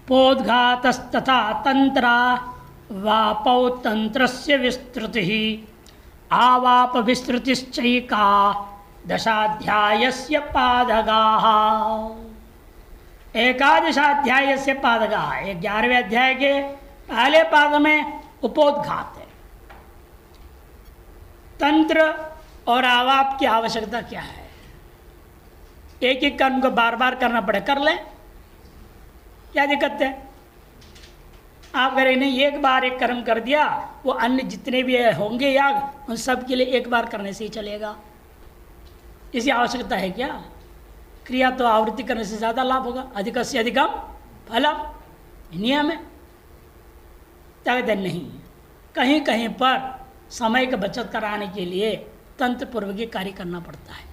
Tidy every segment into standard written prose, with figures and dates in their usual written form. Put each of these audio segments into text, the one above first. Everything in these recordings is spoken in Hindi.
पोद्घातस्तथा तंत्रा वापौ तंत्रस्य विस्तृतिः आवाप विस्तृतिश्चैका दशाध्यायस्य पादगाः। एकादशाध्यायस्य पादगाः, 11वें अध्याय के पहले पाद में उपोद्घात है। तंत्र और आवाप की आवश्यकता क्या है? एक एक कर्म को बार बार करना पड़े, कर लें, क्या दिक्कत है? आप करें नहीं, एक बार एक कर्म कर दिया, वो अन्य जितने भी होंगे याग उन सब के लिए एक बार करने से ही चलेगा। इसी आवश्यकता है क्या? क्रिया तो आवृत्ति करने से ज़्यादा लाभ होगा, अधिक से अधिकम फलम, नियम है। तब नहीं, कहीं कहीं पर समय का बचत कराने के लिए तंत्र पूर्वक कार्य करना पड़ता है,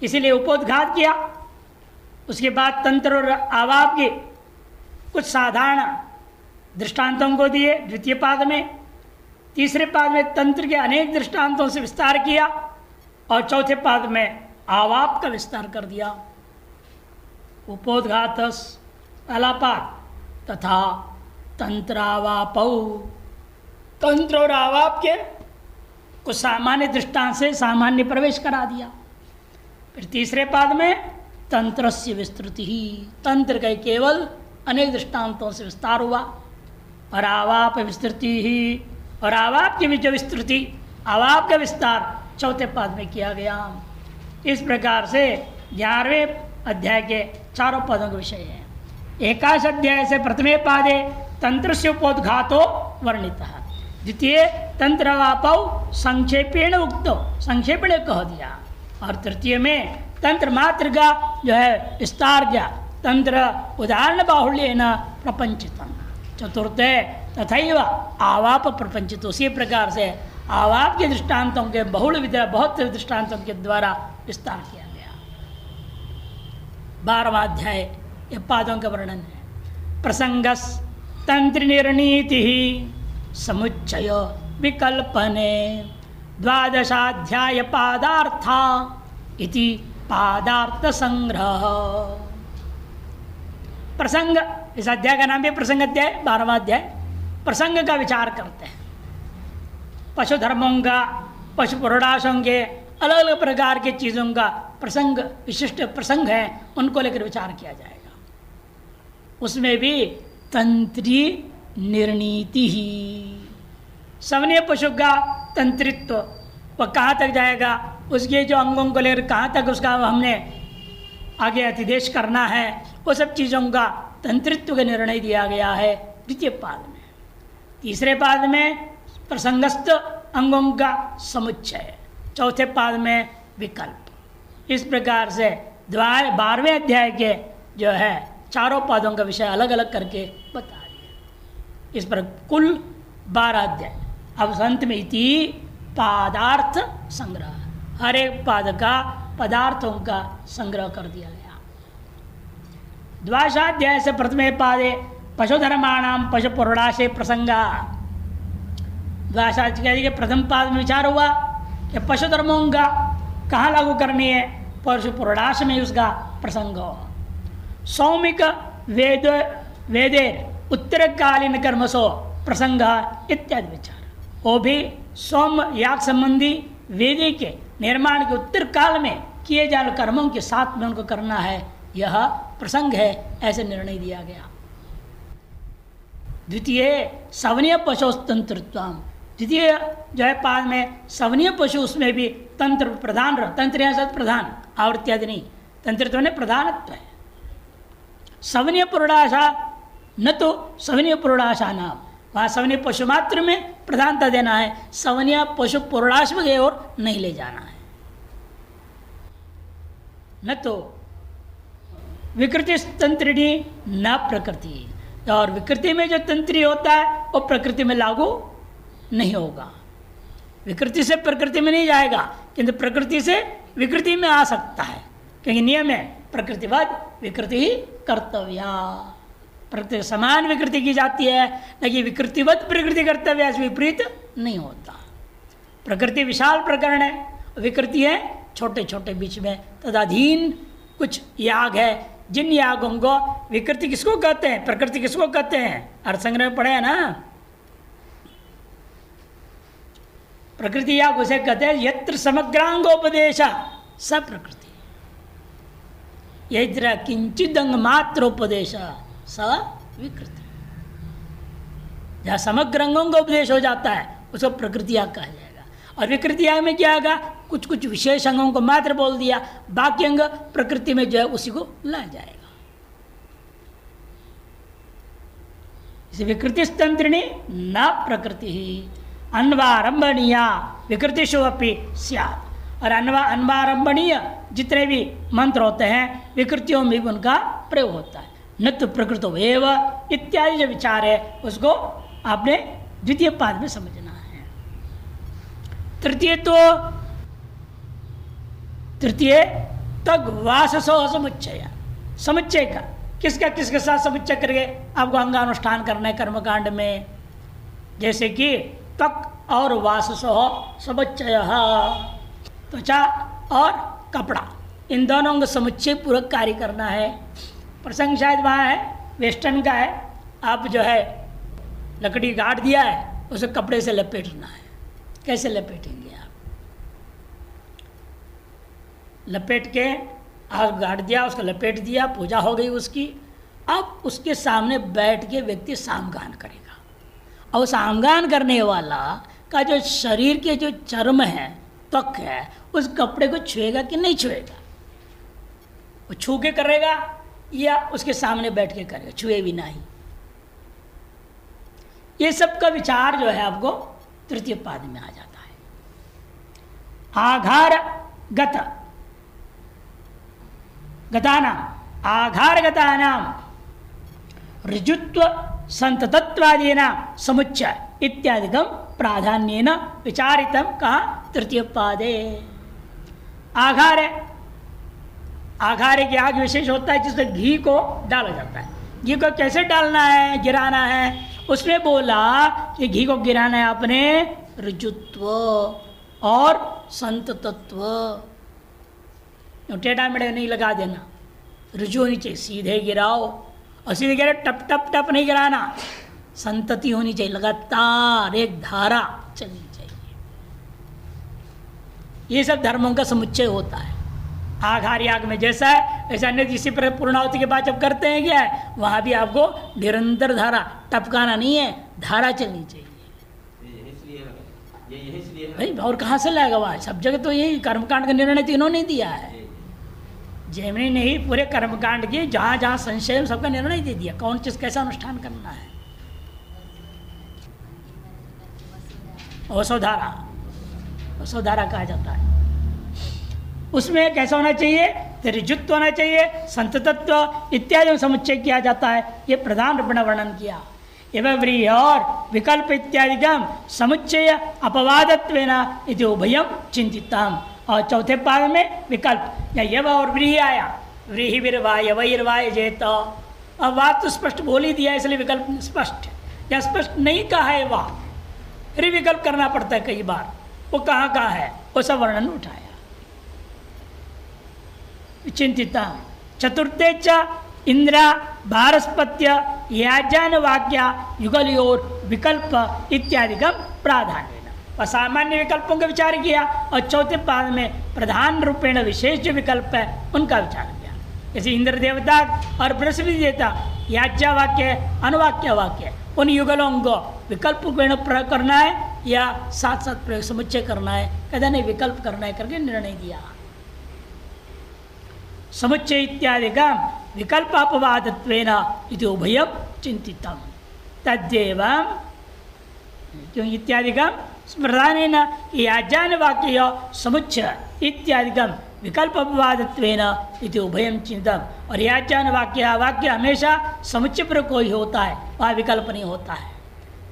इसीलिए उपोद्घात किया। उसके बाद तंत्र और आवाप के कुछ साधारण दृष्टांतों को दिए द्वितीय पाद में। तीसरे पाद में तंत्र के अनेक दृष्टांतों से विस्तार किया और चौथे पाद में आवाप का विस्तार कर दिया। उपोद्घातस पहला पाद तथा तंत्रावापौ, तंत्र और आवाप के कुछ सामान्य दृष्टांत से सामान्य प्रवेश करा दिया। फिर तीसरे पाद में तंत्रस्य विस्तृति ही, तंत्र का केवल अनेक दृष्टांतों से विस्तार हुआ। और आवाप विस्तृति ही, और आवाप की भी जो विस्तृति, आवाप का विस्तार चौथे पाद में किया गया। इस प्रकार से 11वें अध्याय के चारों पदों का विषय है। एकादश अध्याय से प्रथमे पादे तंत्रस्य उपोद्घातो वर्णितः, द्वितीय तंत्रवापौ संक्षेपेण उक्तो, संक्षेपेण कह दिया। और तृतीय में तंत्र मात्र का जो है विस्तार किया, तंत्र उदाहरण बाहुल्येन प्रपंचितम। चतुर्थ तथैव आवाप प्रपंचित, उसी प्रकार से आवाप के दृष्टांतों के बहुत दृष्टांतों के द्वारा विस्तार किया गया। 12वां अध्याय ये पादों का वर्णन है। प्रसंगस तंत्र निर्णीति समुच्चय विकल्पने द्वादशाध्याय पादार्था इति पादार्थ संग्रह। प्रसंग, इस अध्याय का नाम भी प्रसंग अध्याय, 12वां अध्याय। प्रसंग का विचार करते हैं, पशु धर्मों का, पशु पुरोडाशों के अलग अलग प्रकार के चीज़ों का प्रसंग, विशिष्ट प्रसंग है, उनको लेकर विचार किया जाएगा। उसमें भी तंत्री निर्णीति ही, सवनीय पशु का तंत्रित्व वह कहाँ तक जाएगा, उसके जो अंगों को लेकर कहाँ तक उसका हमने आगे अतिदेश करना है, वो सब चीज़ों का तंत्रित्व का निर्णय दिया गया है द्वितीय पाद में। तीसरे पाद में प्रसंगस्थ अंगों का समुच्चय, चौथे पाद में विकल्प। इस प्रकार से 12वें अध्याय के जो है चारों पादों का विषय अलग अलग करके बता दिया। इस पर कुल 12 अध्याय। अब अंत में इति पादार्थ संग्रह, हर एक पाद का पदार्थों का संग्रह कर दिया गया। द्वादशाध्याय से प्रथमे पादे पशुधर्माणाम पशु पुरोडाशे प्रसंगा। द्वादशाध्याय के प्रथम पाद में विचार हुआ कि पशु धर्मों का कहाँ लागू करनी है, पशु पुरोडाश में उसका प्रसंग हो। सौमिक वेदेर उत्तरकालीन कर्मसो प्रसंग इत्यादि विचार, वो भी सोम याग संबंधी वेदी के निर्माण के उत्तर काल में किए जाने कर्मों के साथ में उनको करना है, यह प्रसंग है, ऐसे निर्णय दिया गया। द्वितीय सवनीय पशु तंत्रत्वम, द्वितीय जो है पाद में सवनीय पशु, उसमें भी तंत्र प्रधान रह, तंत्र यहाँ सत प्रधान, आवृत्ति आदि नहीं, तंत्रत्व ने प्रधानत्व है। सवनीय पुरोडाशा न तो सवनीय पुरोडाशा नाम, वहाँ सवनीय पशु मात्र में प्रधानता देना है, सवनीय पशु पुरोडाश की ओर नहीं ले जाना है। न तो विकृति तंत्रिणी न प्रकृति, और विकृति में जो तंत्री होता है वो प्रकृति में लागू नहीं होगा, विकृति से प्रकृति में नहीं जाएगा, किंतु प्रकृति से विकृति में आ सकता है, क्योंकि नियम है प्रकृतिवद विकृति ही कर्तव्या, प्रकृति समान विकृति की जाती है, न कि विकृतिवत प्रकृति कर्तव्य, ऐसे विपरीत नहीं होता। प्रकृति विशाल प्रकरण है, विकृति है छोटे छोटे बीच में, तदाधीन कुछ याग है, जिन यागों को विकृति किसको कहते हैं, प्रकृति किसको कहते हैं, अर्थ संग्रह में पढ़े हैं ना। प्रकृति याग उसे कहते हैं यत्र समग्रांगोपदेश स प्रकृति, यत्र किंचिदंग मात्रोपदेश स विकृति। जहाँ समग्र अंगों का उपदेश हो जाता है उसको प्रकृति याग कहा जाएगा। और विकृति याग में क्या होगा, कुछ कुछ विशेष अंगों को मात्र बोल दिया, बाकी अंग प्रकृति में जो है उसी को ला जाएगा। इसे विकृति तंत्रिणी न प्रकृति ही अन्वारंभणीया विकृतिषु अपि स्यात्। और अन्वारंभणीय जितने भी मंत्र होते हैं विकृतियों में भी उनका प्रयोग होता है। न तो प्रकृतो एव इत्यादि जो विचार है उसको आपने द्वितीय पाद में समझना है। तृतीय तग वाससो समुच्चय, समुच्चय का किसके साथ समुच्चय करके आपको अंगानुष्ठान करना है कर्मकांड में। जैसे कि त्वक और वाससो समुच्चय, त्वचा और कपड़ा, इन दोनों का समुच्चय पूरक कार्य करना है। प्रसंग शायद वहाँ है, वेस्टर्न का है, आप जो है लकड़ी गाड़ दिया है उसे कपड़े से लपेटना है। कैसे लपेटेंगे आप, लपेट के आग गाड़ दिया, उसको लपेट दिया, पूजा हो गई उसकी। अब उसके सामने बैठ के व्यक्ति सामगान करेगा, और सामगान करने वाला का जो शरीर के जो चर्म है, त्वक है, उस कपड़े को छुएगा कि नहीं छुएगा, वो छू के करेगा या उसके सामने बैठ के करेगा, छुए भी नहीं। ये सब का विचार जो है आपको तृतीय पाद में आ जाता है। आघार गत गतानाम आघार गतानाम ऋजुत्व संततत्वादीना समुच्चय इत्यादिकम प्राधान्येन विचारितम कहा तृतीय पादे। आघार है, आघार की आग विशेष होता है जिसमें घी को डाला जाता है। घी को कैसे डालना है, गिराना है, उसमें बोला कि घी को गिराना है अपने ऋजुत्व और संत तत्व। टेढ़ा मेढ़ा नहीं लगा देना, ऋजु होनी चाहिए, सीधे गिराओ, और सीधे गिरा टप टप टप नहीं गिराना, संतति होनी चाहिए, लगातार एक धारा चलनी चाहिए। ये सब धर्मों का समुच्चय होता है। आघार याग में जैसा है वैसे अन्य इसी पर पूर्णाहुति के बाद जब करते हैं क्या है, वहां भी आपको निरंतर धारा, टपकाना नहीं है, धारा चलनी चाहिए। भाई और कहाँ से लाएगा, वहाँ सब जगह तो यही कर्मकांड का निर्णय तो इन्होंने दिया है। जैमिनी ने ही पूरे कर्मकांड की जहाँ जहाँ संशय सबका निर्णय दे दिया, कौन चीज कैसा अनुष्ठान करना है। वसुधारा, वसुधारा कहा जाता है। उसमें कैसा होना चाहिए, ऋजुत्व होना चाहिए, संततत्व इत्यादि समुच्चय किया जाता है। ये प्रधान रूप में वर्णन किया। एवं व्रीहि और विकल्प इत्यादिकम समुच्चय अपवादत्वेन इति उभयम चिंतितम। और चौथे पाद में विकल्प या यव और व्रीहि आया, व्रीहि विर्वाय वैर्वाय जेत। अब बात तो स्पष्ट बोल ही दिया, इसलिए विकल्प स्पष्ट, या स्पष्ट नहीं कहा है वह, फिर विकल्प करना पड़ता है कई बार, वो कहाँ कहाँ है वो सब वर्णन उठाया। चिंतिता चतुर्थे च इंद्रा भारस्पत्य याज्ञान वाक्या युगलयोर विकल्प इत्यादि का प्राधान्य और सामान्य विकल्पों का विचार किया। और चौथे पाद में प्रधान रूपेण विशेष जो विकल्प है उनका विचार किया। जैसे इंद्र देवता और बृहस्पति देवता याज्ञा वाक्य अनुवाक्य वाक्य, उन युगलों को विकल्प प्रयोग करना है या साथ साथ प्रयोग समुच्चय करना है, कहते नहीं विकल्प करना है करके निर्णय दिया। समुच्चय इत्यादि का विकल्प अपवादत्वेन इति उभयम चिंतितम तद्देव क्यों इत्यादि का प्रधान याज्ञान वाक्य समुच्चय इत्यादि का विकल्प अपवादत्वेन इति उभयम चिंतम। और याज्ञान वाक्य हमेशा समुच्चय पर कोई होता है, वह विकल्प नहीं होता है।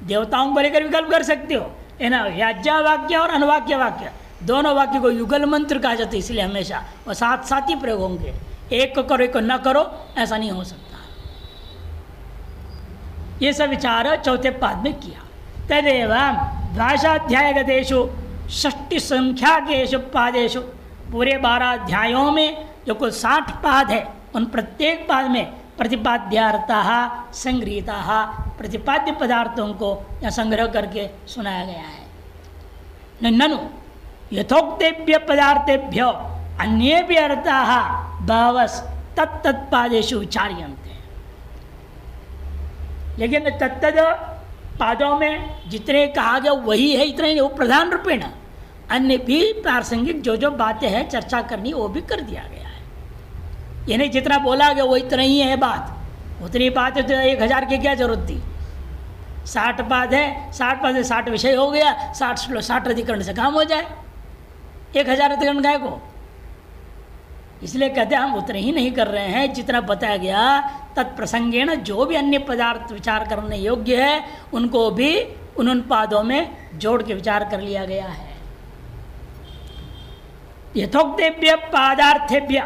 देवताओं को लेकर विकल्प कर सकते हो, है ना। याज्ञा वाक्य और अनुवाक्य वाक्य दोनों वाक्य को युगल मंत्र कहा जाता है, इसलिए हमेशा और साथ साथ ही प्रयोग होंगे। एक को करो एक को न करो ऐसा नहीं हो सकता। ये सब विचार चौथे पाद में किया। तदेव द्वादशाध्यायगतेषु षष्टि संख्याकेषु पादेषु, पूरे 12 अध्यायों में जो कुल 60 पाद है उन प्रत्येक पाद में प्रतिपाद्यार्थः संगृहीताः प्रतिपाद्य पदार्थों को यहाँ संग्रह करके सुनाया गया है। ननु यथोक्तेभ्य पदार्थेभ्यो अन्ये भी अर्थाः बहवस् तत्तत्पादेषु विचार्यन्ते। लेकिन तत्तद पादों में जितने कहा गया वही है, इतने नहीं, वो प्रधान रूपेण अन्य भी प्रासंगिक जो जो बातें हैं चर्चा करनी वो भी कर दिया गया है। ये नहीं जितना बोला गया वो इतना ही है बात, उतनी बात है तो 1000 की क्या जरूरत थी। 60 पाद है, 60 पाद से 60 विषय हो गया, 60 अधिकरण से काम हो जाए, 1000 अधिकरण गाय को। इसलिए कहते हैं हम उतने ही नहीं कर रहे हैं जितना बताया गया तत्प्रसंगेण, जो भी अन्य पदार्थ विचार करने योग्य है उनको भी उन पादों में जोड़ के विचार कर लिया गया है। यथोक्तेभ्य पादार्थेभ्य,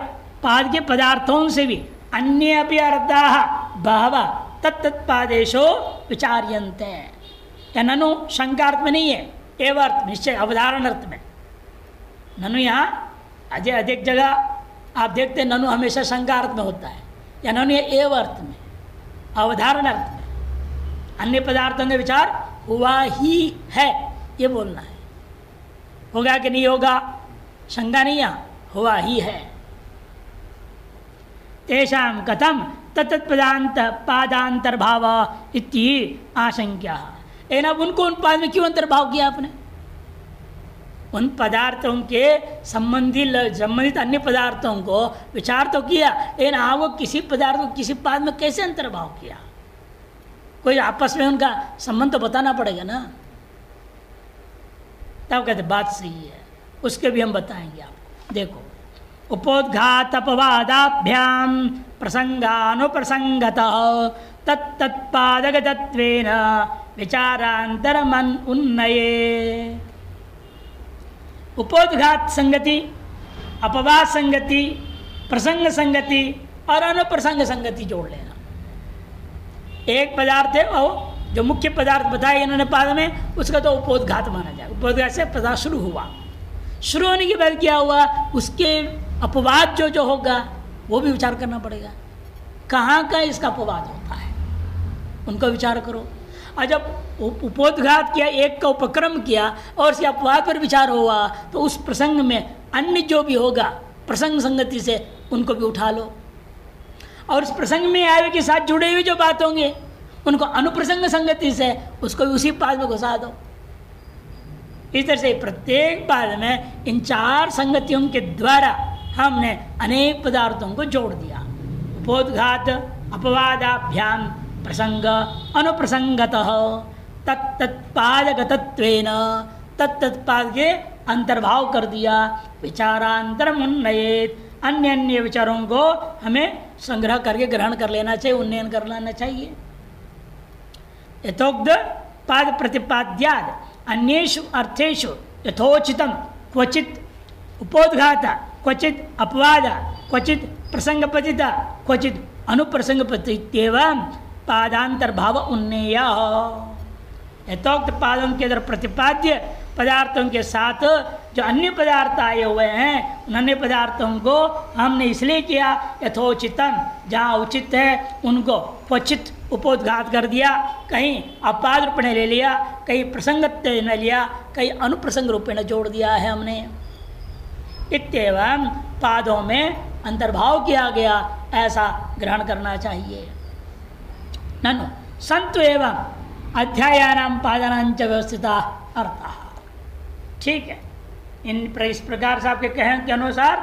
पाद के पदार्थों से भी अन्य भी अर्थाः बहवः तत्तत्पादेषु विचार्यन्ते। ननु शंकार्थ में नहीं है, एवं अर्थ निश्चय अवधारण अर्थ में। ननु यहाँ अधिक जगह आप देखते हैं ननु हमेशा शंका अर्थ में होता है, या ननु ये एवं अर्थ में, अवधारण अर्थ में। अन्य पदार्थों के विचार हुआ ही है ये बोलना है, होगा कि नहीं होगा शंका नहीं, यहाँ हुआ ही है। तेषां कथम तत्पदांत पादांतर्भाव इति आशंक्या। लेकिन अब उनको उन पाद में क्यों अंतर्भाव किया आपने? उन पदार्थों के संबंधित अन्य पदार्थों को विचार तो किया, लेकिन वो किसी पदार्थ को किसी पाद में कैसे अंतर्भाव किया? कोई आपस में उनका संबंध तो बताना पड़ेगा ना, तब कहते बात सही है, उसके भी हम बताएंगे आपको। देखो, उपोद्घात अपवादाभ्याम प्रसंगानुप्रसंगतः तत्तत्पादगतत्वेन विचारांतरमन उन्नये। उपोद्घात संगति, अपवाद संगति, प्रसंग संगति और अनुप्रसंग संगति जोड़ लेना। एक पदार्थ है और जो मुख्य पदार्थ बताया इन्होंने पाद में, उसका तो उपोद्घात माना जाए। उपोद्घात से पदार्थ शुरू हुआ, शुरू होने के बाद क्या हुआ, उसके अपवाद जो होगा वो भी विचार करना पड़ेगा। कहाँ का इसका अपवाद होता है उनको विचार करो। और जब उपोद्घात किया, एक का उपक्रम किया और उसके अपवाद पर विचार हुआ, तो उस प्रसंग में अन्य जो भी होगा प्रसंग संगति से उनको भी उठा लो, और उस प्रसंग में आए के साथ जुड़े हुए जो बात होंगे उनको अनुप्रसंग संगति से उसको भी उसी पाद में घुसा दो। इस तरह से प्रत्येक पाद में इन 4 संगतियों के द्वारा हमने अनेक पदार्थों को जोड़ दिया। उपोद्घात अपवादाभ्याम प्रसंग अनुप्रसंगतः तत्तत्पादगतत्वेन, तत्तत्पाद के अंतर्भाव कर दिया। विचारांतरम उन्नयेत, अन्य अन्य विचारों को हमें संग्रह करके ग्रहण कर लेना चाहिए, उन्नयन कर लेना चाहिए। यथोक्त पाद प्रतिपाद्याद अन्येषु अर्थेषु यथोचितम क्वचित उपोद्घात, क्वचित अपवाद, क्वचित प्रसंगपतिता, क्वचित अनुप्रसंगपतित्येवं पादांतर्भाव उन्नय। यथोक्त पादों के अंदर प्रतिपाद्य पदार्थों के साथ जो अन्य पदार्थ आए हुए हैं उन अन्य पदार्थों को हमने इसलिए किया यथोचितम, जहाँ उचित है उनको क्वचित उपोद्घात कर दिया, कहीं अपाद रूप में ले लिया, कहीं प्रसंगत ने लिया, कहीं अनुप्रसंग रूप में जोड़ दिया है हमने। इत्येवं पादों में अंतर्भाव किया गया, ऐसा ग्रहण करना चाहिए। ननु संतु एवं अध्यायानां पादानांच व्यवस्थिता अर्थः। ठीक है, इस प्रकार से आपके कहने के अनुसार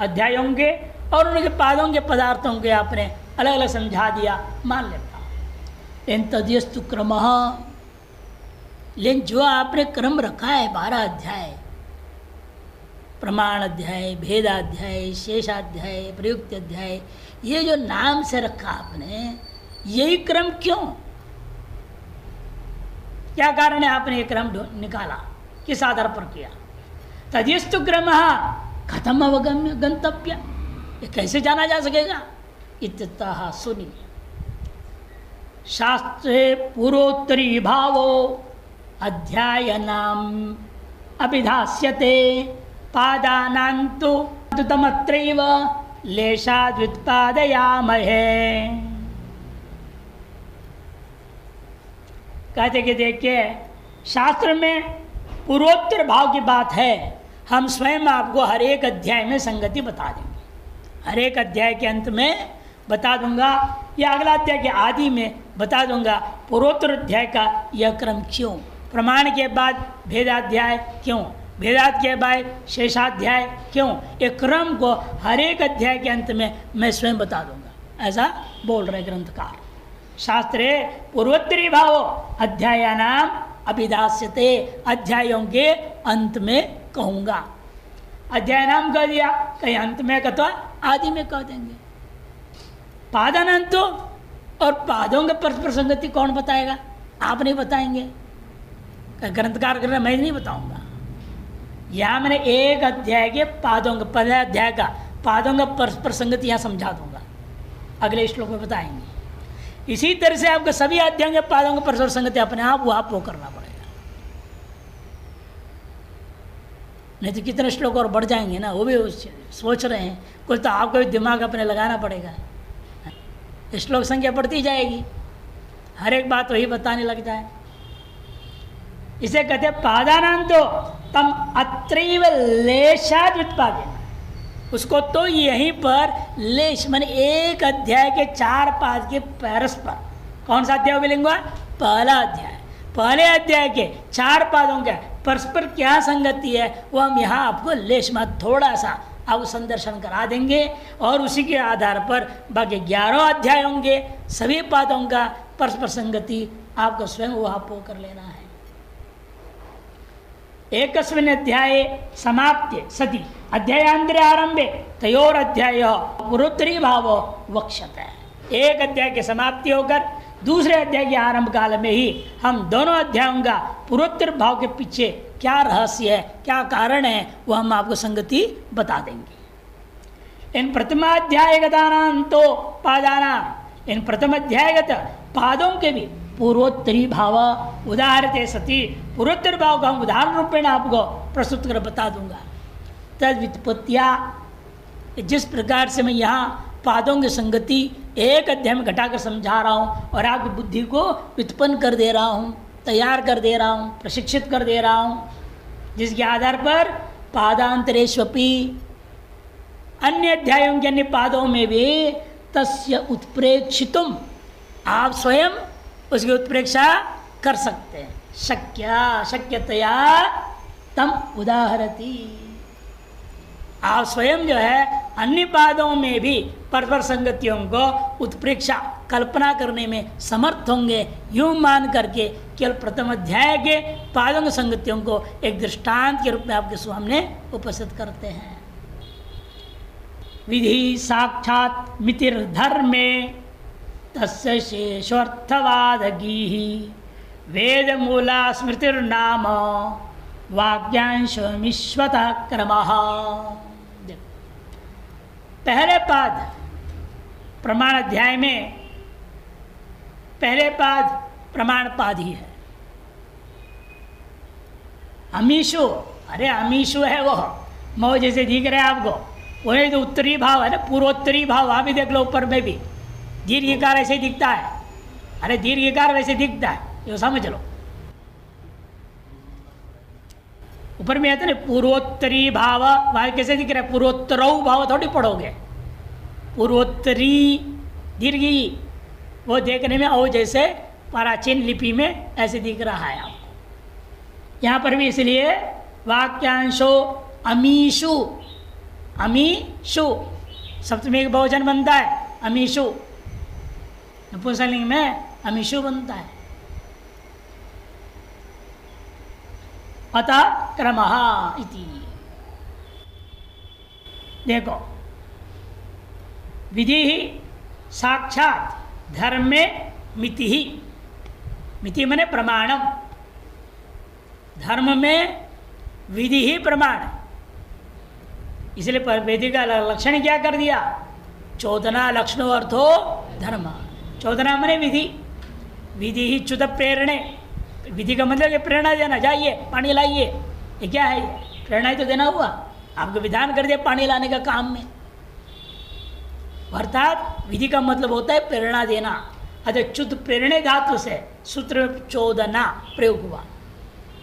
अध्यायों के और उनके पादों के पदार्थों के आपने अलग अलग समझा दिया, मान लेता। लेकिन तदयस्तु क्रमः, लेकिन जो आपने क्रम रखा है 12 अध्याय, प्रमाण अध्याय, भेदाध्याय, शेषाध्याय, प्रयुक्त अध्याय, ये जो नाम से रखा आपने, यही क्रम क्यों? क्या कारण है आपने ये क्रम निकाला, किस आधार पर किया? तदयस्तु क्रमः कथम अवगम्य गंतव्य, ये कैसे जाना जा सकेगा? इत्यतः सुनिए, शास्त्रे पूर्वोत्तरी भावो अध्यायनाम अभिधास्यते पादानान्तु तमत्रैव लेशाद्व्युत्पादयामहे। कहते कि देखिए शास्त्र में पूर्वोत्तर भाव की बात है, हम स्वयं आपको हर एक अध्याय में संगति बता देंगे। हर एक अध्याय के अंत में बता दूंगा, या अगला अध्याय के आदि में बता दूंगा पूर्वोत्तर अध्याय का यह क्रम क्यों, प्रमाण के बाद भेदाध्याय क्यों, भेदात के बाद शेषाध्याय क्यों, एक क्रम को हर एक अध्याय के अंत में मैं स्वयं बता दूंगा। ऐसा बोल रहे ग्रंथकार। शास्त्रे पूर्वोत्तरी भाव अध्यायानाम अभिधास्यते, अध्यायों के अंत में कहूँगा। अध्याय नाम कह दिया, कहीं अंत में कथवा आदि में कह देंगे। पादानंतो और पादों के परस्पर संगति कौन बताएगा? आप नहीं बताएंगे, ग्रंथकार करना मैं नहीं बताऊंगा। यहाँ मैंने एक अध्याय के पादों का, पहले अध्याय का पादों का परस्पर संगति यहाँ समझा दूंगा, अगले श्लोक में बताएंगे। इसी तरह से आपके सभी अध्यायों के पादों का परस्पर संगति अपने आप वो करना पड़ेगा, नहीं तो कितने श्लोक और बढ़ जाएंगे ना, वो भी सोच रहे हैं। कुछ तो आपको भी दिमाग अपने लगाना पड़ेगा, श्लोक संख्या बढ़ती जाएगी, हर एक बात वही बताने लग जाए। इसे कहते हैं पादानांतो तम अत्रैव लेशाद व्युत्पादेन, उसको तो यहीं पर लेश माने एक अध्याय के 4 पाद के परस्पर, कौन सा अध्याय मिलेंगे? पहला अध्याय, पहले अध्याय के 4 पादों के परस्पर क्या संगति है वो हम यहाँ आपको लेश में थोड़ा सा आप संदर्शन करा देंगे, और उसी के आधार पर बाकी 11 अध्याय होंगे, सभी पादों का परस्पर संगति आपको स्वयं वहां कर लेना है। एकस्मिन् अध्याये समाप्ते सति अध्यायांतरे आरंभे तयोर अध्याय पूर्वोत्तरी भाव वक्ष्यते। एक अध्याय की समाप्ति होकर दूसरे अध्याय के आरंभ काल में ही हम दोनों अध्यायों का पूर्वोत्तर भाव के पीछे क्या रहस्य है, क्या कारण है, वह हम आपको संगति बता देंगे। इन प्रथमाध्यायगतानांतो पादानां, इन प्रथम अध्यायगत पादों के भी पूर्वोत्तरी भाव उदाहरते सती, पूर्वोत्तर भाव का हम उदाहरण रूपेण आपको प्रस्तुत कर बता दूंगा। तद व्युत्पत्तिया, जिस प्रकार से मैं यहाँ पादों की संगति एक अध्याय में घटाकर समझा रहा हूँ और आपकी बुद्धि को व्युत्पन्न कर दे रहा हूँ, तैयार कर दे रहा हूँ, प्रशिक्षित कर दे रहा हूँ, जिसके आधार पर पादांतरेष्वपि अन्य अध्यायों के अन्य पादों में भी तस्य उत्प्रेक्षितुम, आप स्वयं उसकी उत्प्रेक्षा कर सकते हैं। शक्यतया तम उदाहरती, आप स्वयं जो है अन्य पादों में भी परस्पर संगतियों को उत्प्रेक्षा कल्पना करने में समर्थ होंगे, यूं मान करके केवल प्रथम अध्याय के पादों की संगतियों को एक दृष्टांत के रूप में आपके सामने उपस्थित करते हैं। विधि साक्षात मितिर्धर्मे तस्य शेषोर्थवादगी वेद मूला स्मृतिर्नाम वाक्यांशमिश्वतः क्रमः। पहले पाद प्रमाण अध्याय में पहले पाद प्रमाण पाद ही है। अमीशु, अरे अमीशु है वो जैसे दिख रहा है आपको, वही तो उत्तरी भाव है ना, पूर्वोत्तरी भाव, वहाँ भी देख लो ऊपर में भी दीर्घिकार ऐसे दिखता है। अरे दीर्घिकार वैसे दिखता है, ये समझ लो। ऊपर में आता है ना पूर्वोत्तरी भाव, वहाँ कैसे दिख रहा है? पूर्वोत्तरौ भाव थोड़ी पढ़ोगे, पूर्वोत्तरी दीर्घी, वो देखने में ओ जैसे प्राचीन लिपि में ऐसे दिख रहा है आपको। यहाँ पर भी इसलिए वाक्यांशो अमीशु, अमीशु सप्तमी का बहुवचन बनता है अमीशु, नपुंसकलिंग में अमीशु बनता है। अतः क्रमः इति, देखो विधि ही साक्षात धर्म में मिति ही, मिति माने प्रमाणम, धर्म में विधि ही प्रमाण, इसलिए वेदी का लक्षण क्या कर दिया? चोदना लक्षणो अर्थो धर्म, चोदना माने विधि, विधि ही च्युत प्रेरणे, विधि का मतलब प्रेरणा देना, जाइए पानी लाइए, ये क्या है? ये प्रेरणा ही तो देना हुआ, आपको विधान कर दिया पानी लाने का काम में। अर्थात विधि का मतलब होता है प्रेरणा देना। अतः च्युत प्रेरणे धातु से सूत्र में चोदना प्रयोग हुआ,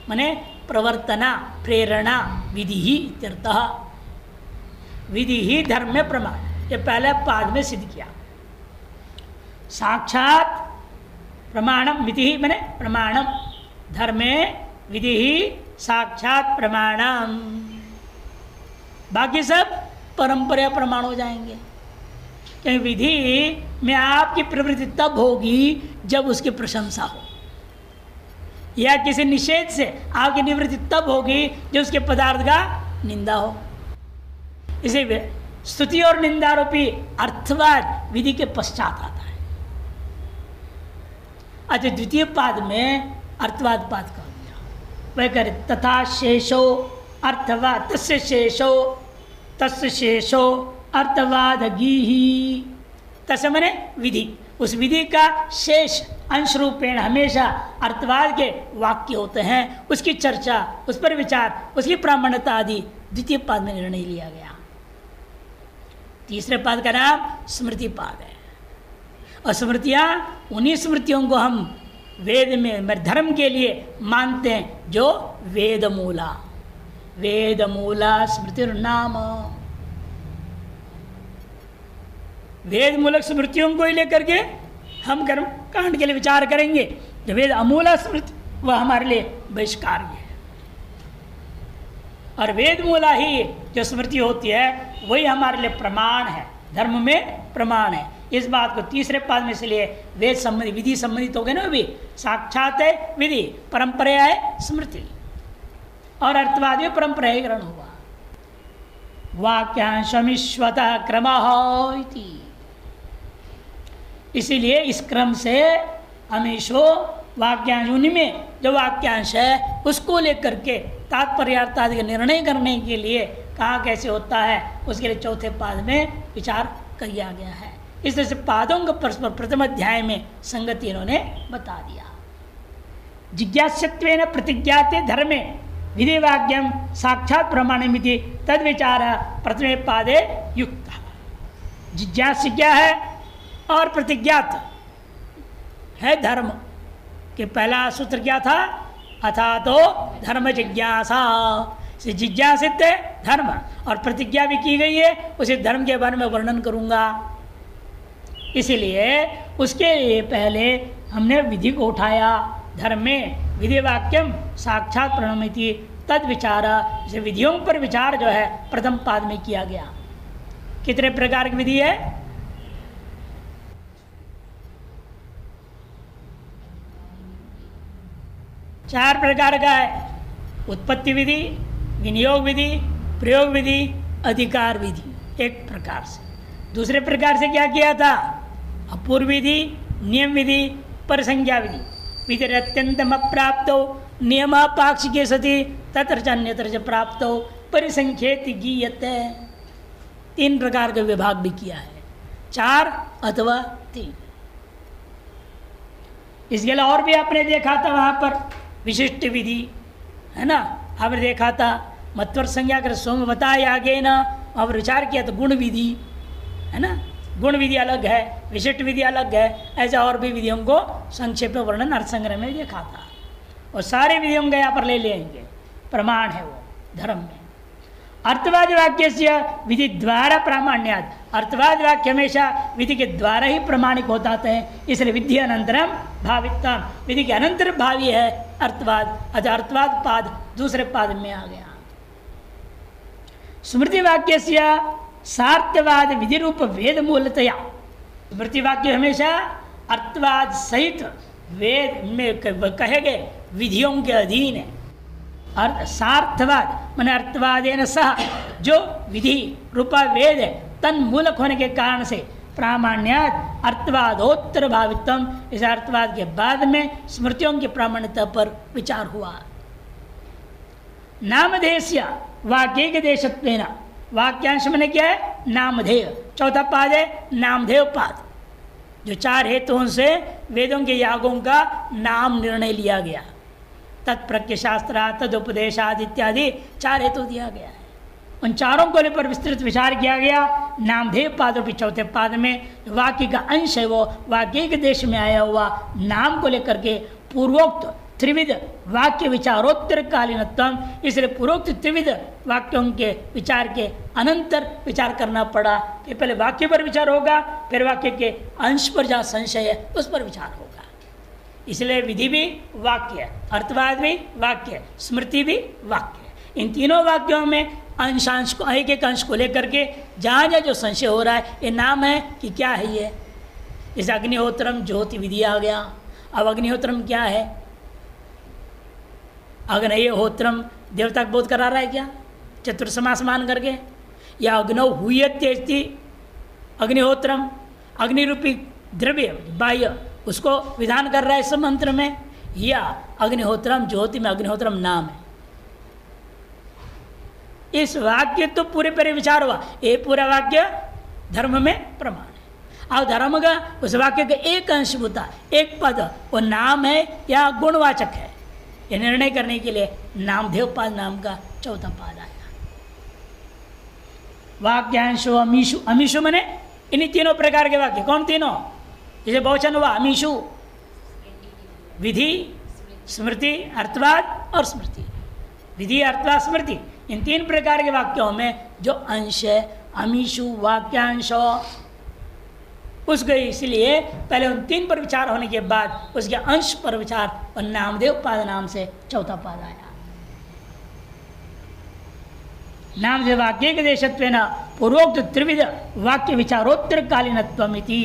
माने प्रवर्तना प्रेरणा विधि ही इत्यर्थः। विधि ही धर्म में प्रमाण, ये पहले पाद में सिद्ध किया। साक्षात प्रमाणम विधि ही माने प्रमाणम, धर्मे विधि ही साक्षात प्रमाणम, बाकी सब परंपरा प्रमाण हो जाएंगे। क्योंकि विधि में आपकी प्रवृत्ति तब होगी जब उसकी प्रशंसा हो, या किसी निषेध से आपकी निवृत्ति तब होगी जब उसके पदार्थ का निंदा हो। इसे स्तुति और निंदारोपी अर्थवाद विधि के पश्चात आता है। अच्छा, द्वितीय पाद में अर्थवाद पाद कर दिया, वह करे तथा शेषो अर्थवाद तस्य शेषो अर्थवाद ही। तस्य मने विधि, उस विधि का शेष अंश रूपेण हमेशा अर्थवाद के वाक्य होते हैं, उसकी चर्चा, उस पर विचार, उसकी प्रामाण्यता आदि द्वितीय पाद में निर्णय लिया गया। तीसरे पाद का नाम स्मृति पाद है, और स्मृतियां उन्हीं स्मृतियों को हम वेद में धर्म के लिए मानते हैं जो वेद मूला स्मृतिर्नाम। वेद मूलक स्मृतियों को ही लेकर के हम कर्म कांड के लिए विचार करेंगे। जो वेद अमूला स्मृति वह हमारे लिए बहिष्कार्य है, और वेद मूला ही जो स्मृति होती है वही हमारे लिए प्रमाण है, धर्म में प्रमाण है। इस बात को तीसरे पाद में इसलिए वेद संबंधी विधि संबंधित हो गए ना, भी साक्षात है विधि, परंपरा है स्मृति, और अर्थवाद में परंपरा ग्रहण हुआ। वाक्यांशमिश्वतः क्रमः इति, इसीलिए इस क्रम से हमेशो वाक्यांश, उन्हीं में जो वाक्यांश है उसको लेकर के तात्पर्यार्थ आदि का निर्णय करने के लिए कहाँ कैसे होता है, उसके लिए चौथे पाद में विचार किया गया है। इस तरह से पादों का परस्पर प्रथम अध्याय में संगति इन्होंने बता दिया। जिज्ञास्यत्वेन प्रतिज्ञाते धर्मे विधि वाक्यम साक्षात प्रमाणमिति तद विचार प्रथमे पादे युक्त। जिज्ञास्य क्या है और प्रतिज्ञात है धर्म के पहला सूत्र क्या था, अथा तो धर्म जिज्ञासा, से जिज्ञासित है धर्म, और प्रतिज्ञा भी की गई है, उसे धर्म के बारे में वर्णन करूंगा। इसीलिए उसके लिए पहले हमने विधि को उठाया। धर्म में विधि वाक्यम साक्षात प्रणमिति तद विचार, से विधियों पर विचार जो है प्रथम पाद में किया गया। कितने प्रकार की विधि है, 4 प्रकार का है। उत्पत्ति विधि, विनियोग विधि, प्रयोग विधि, अधिकार विधि एक प्रकार से। दूसरे प्रकार से क्या किया था, अपूर्व विधि, नियम विधि, परसंज्ञा विधि। विधि अत्यंतम अप्राप्त नियम पाक्षिके सति तत्र च अन्यत्र च प्राप्त परिसंख्येत गीयते। 3 प्रकार का विभाग भी किया है, 4 अथवा 3। इसके अलावा और भी आपने देखा था वहाँ पर विशिष्ट विधि है ना, आपने देखा था मत्वर संज्ञा कर सोम बताया आगे ना, वहाँ पर विचार किया तो गुण विधि है ना, गुण विधि अलग है, विशिष्ट विधि अलग है। ऐसा और भी विधियों को संक्षेप में वर्णन अर्थ संग्रह में देखा था, और सारे विधियों को यहाँ पर ले लेंगे, प्रमाण है वो धर्म में। अर्थवाद वाक्य से विधि द्वारा प्रामाण्यात, अर्थवाद वाक्य हमेशा विधि के द्वारा ही प्रमाणिक हो जाते हैं, इसलिए विधि अनंतरम भावित्तम, विधि के अनंतर भावी है अर्थवाद। अतः अर्थवाद पाद दूसरे पाद में आ गया। स्मृति वाक्य से सार्थवाद विधि रूप वेद मूलतया, स्मृति वाक्य हमेशा अर्थवाद सहित वेद में कहे गए विधियों के अधीन है। अर्थ सार्थवाद मैंने अर्थवादेन सह जो विधि रूपा वेद है तन मूलक होने के कारण से प्रामाण्यात अर्थवादोत्तर भावित्वम, इस अर्थवाद के बाद में स्मृतियों की प्रामाण्यता पर विचार हुआ। नामधेय वाक्य के देशत्वेन, वाक्यांश मैंने क्या है, नामधेय। चौथा पाद है नामधेय पाद, जो 4 हेतुओं से वेदों के यागों का नाम निर्णय लिया गया। तत्प्रज्ञ शास्त्र, तदुपदेशाद इत्यादि 4 हेतु दिया गया है। उन चारों को पर विस्तृत विचार किया गया। नामधेय पादों के चौथे पाद में वाक्य का अंश है वो वाक्य के देश में आया हुआ नाम को लेकर के पूर्वोक्त त्रिविध वाक्य विचारोत्तर कालीनत्व, इसलिए पूर्वोक्त त्रिविध वाक्यों के विचार के अनंतर विचार करना पड़ा कि पहले वाक्य पर विचार होगा, फिर वाक्य के अंश पर जहाँ संशय है उस पर विचार होगा। इसलिए विधि भी वाक्य, अर्थवाद भी वाक्य, स्मृति भी वाक्य। इन तीनों वाक्यों में अंशांश को एक एक अंश को लेकर के जहाँ जहाँ जो संशय हो रहा है, ये नाम है कि क्या है ये। जैसे अग्निहोत्रम ज्योति विधि आ गया। अब अग्निहोत्रम क्या है? अग्नयहोत्रम देवता को बोध करा रहा है क्या चतुर्समास मान करके? या अग्नौ हुयत्यस्ति अग्निहोत्रम, अग्नि रूपी द्रव्य बाह्य उसको विधान कर रहा है इस मंत्र में, या अग्निहोत्रम ज्योति में अग्निहोत्रम नाम है। इस वाक्य तो पूरे पूरे विचार हुआ, ये पूरा वाक्य धर्म में प्रमाण है। अब धर्म का उस वाक्य का एक अंश होता है, एक पद, वो नाम है या गुणवाचक है, ये निर्णय करने के लिए नामधेय पाद नाम का चौथा पाद आया। वाक्यांशो अमीशु, अमीशु मने इन्हीं तीनों प्रकार के वाक्य। कौन तीनों? जैसे बहुवचन हुआ अमीशु, विधि, स्मृति, अर्थवाद और स्मृति। विधि, अर्थवाद, स्मृति, इन तीन प्रकार के वाक्यों में जो अंश है अमीशु वाक्यांश उसके, इसलिए पहले उन तीन पर विचार होने के बाद उसके अंश पर विचार और नामधेय पाद नाम से चौथा पाद आया। नामधेय वाक्य के देशत्वेन पूर्वोक्त त्रिविध वाक्य विचारोत्तर कालीनत्वमिति